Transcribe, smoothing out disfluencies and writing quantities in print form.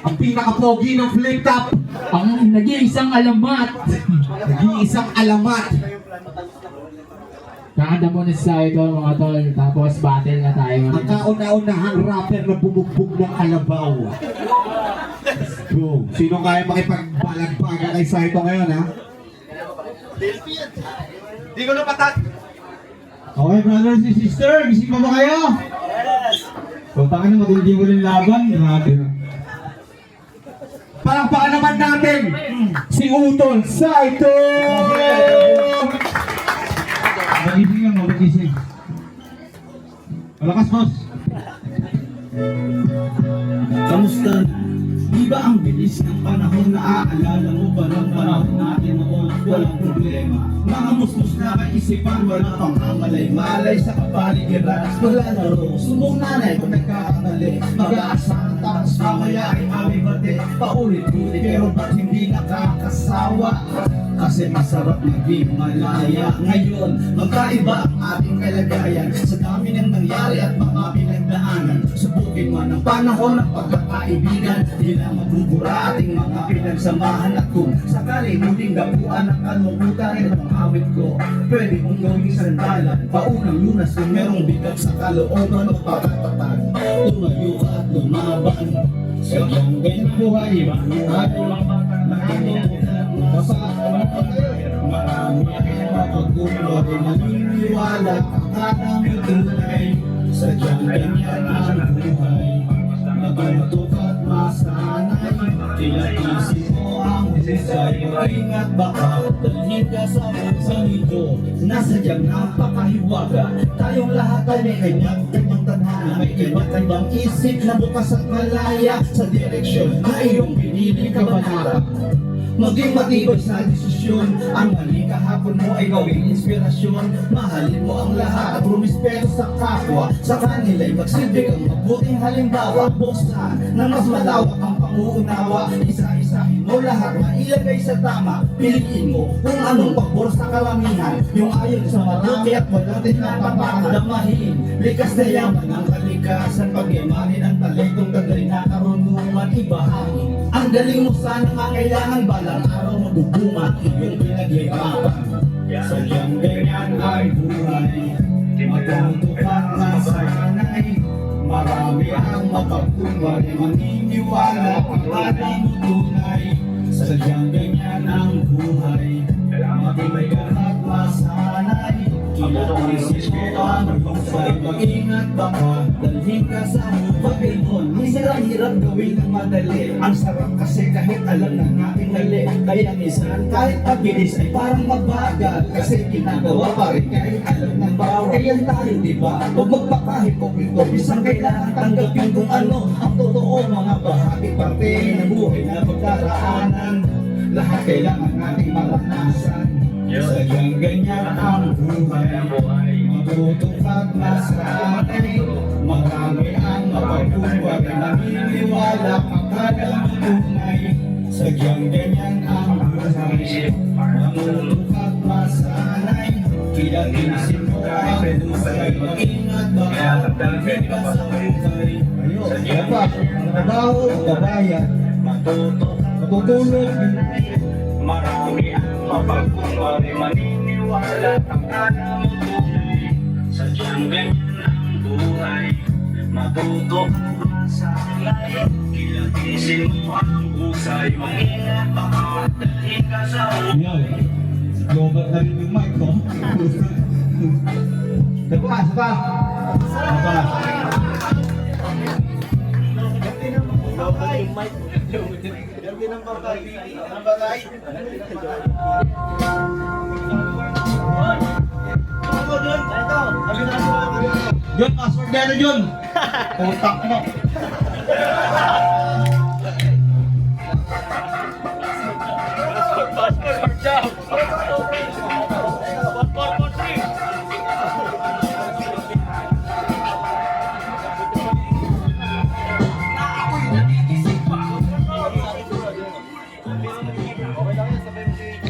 Ang pinaka-pogi ng flip top. Ang nag-iisang alamat. Nag-iisang alamat. Kakanta muna sa ito mga tol, tapos battle na tayo. Ang kauna-unahang rapper na bumugbog ng kalabaw. Go. Sino kaya makipagbalagbaga kay Saito ngayon, ha? Di ko na patat. Okay, brothers and sister, gising pa ba kayo? Yes! Kung taka na matindi mo rin laban, grabe na. Palakpakan naman natin si Utol Saito! Magising lang, magising. Malakas, boss. Kamusta? Di ba ang bilis ng panahon? Naaalala mo ba ng panahon natin noon? Walang problema. Mga musmus na kaisipan, wala pang amalay-malay sa kapaligiran. Maglalaro, sumbong nanay kung nagkakamali. Mag-aasang tapos mamaya ay aming bate. Paulit-ulit pero ba't hindi nakakasawa? Kasi masarap maging malaya. Ngayon, magkaiba ang ating kalagayan. Sa dami ng nangyari at mga pinagdaanan. Subukin man ang panahon ng pagkakaibigan. Di na magbubura ating mga pinagsamahan. At kung sakali muling dapuan ang kalungkutan ng awit ko, pwede kong gawing sandalan. Paunang lunas kung merong bigat sa kalooban o pagkatatag. Tumayo at lumaban. Sa iyong ganyan buhay, ating marami ang mapagkulo ay naniniwala ang kanang tunay. Sadyang ganyan ang buhay, magulutok at masanay. Tilatisip mo ang husay, ingat baka dalhin ka sa musang ito. Nasadyang napakahiwaga, tayong lahat ay may kanyang tadhana. May kanya-kanyang isip na bukas at malaya sa direksyon na iyong pinili kabanata. Maging matibay sa desisyon. Ang mali kahapon mo ay gawing inspirasyon. Mahalin mo ang lahat at rumispeto sa kapwa. Sa kanila'y magsilbi kang mabuting halimbawa. Buksan na mas malawak ang panguunawa. Isa-isahin mo lahat na ilagay sa tama. Piliin mo kung anong pabor sa karamihan. Yung ayon sa marami at walang tinatapakadamahin. Likas na yaman ang kalikasan. Pag-imanin ang talentong gagawin na karunungan ibahagi. Ang galing mo sana nga kailangan balang araw mabubunga yung pinaghirapan. Sadyang ganyan ay buhay, matutukan na sanay. Marami ang mapagkumbari, maniniwala ang ating tunay. Sadyang ganyan ang buhay, matibay at masanay. Kinaisip mo ang husay, mag-ingat baka dalhin ka sa Panginoon. Minsan ang hirap gawin ng madali. Ang sarap kasi kahit alam na natin mali. Kaya minsan kahit mabilis ay parang mabagal. Kasi ginagawa pa rin kahit alam ng bawal. Kaya tayo diba? Huwag magpakahipokrito. Minsan kailangan tanggapin kung ano ang totoo. Mga bahagi parte ng buhay na pagdaraanan. Lahat kailangan nating maranasan. Sadyang ganyan ang buhay, matutok at masanay. Marami ang mapagkumbay, naniniwala ang kadang tunay. Sadyang ganyan ang buhay, matutok at masanay. Kilagisip mo ang husay, mag-ingat baka dalhin ka sa buhay. Ayun, pa, trabaho, kabayan, matutulog. Marami ang mapagkumbari, maniniwala ang kanang tunay. Sadyang ganyan ang buhay, matuto ang sanay. Kilagisin mo ang husay, mag-ingat baka dalhin ka sa buhay. Yo, global na rin yung mic ko. Sapa. Yun, password na rin yun. Utak mo.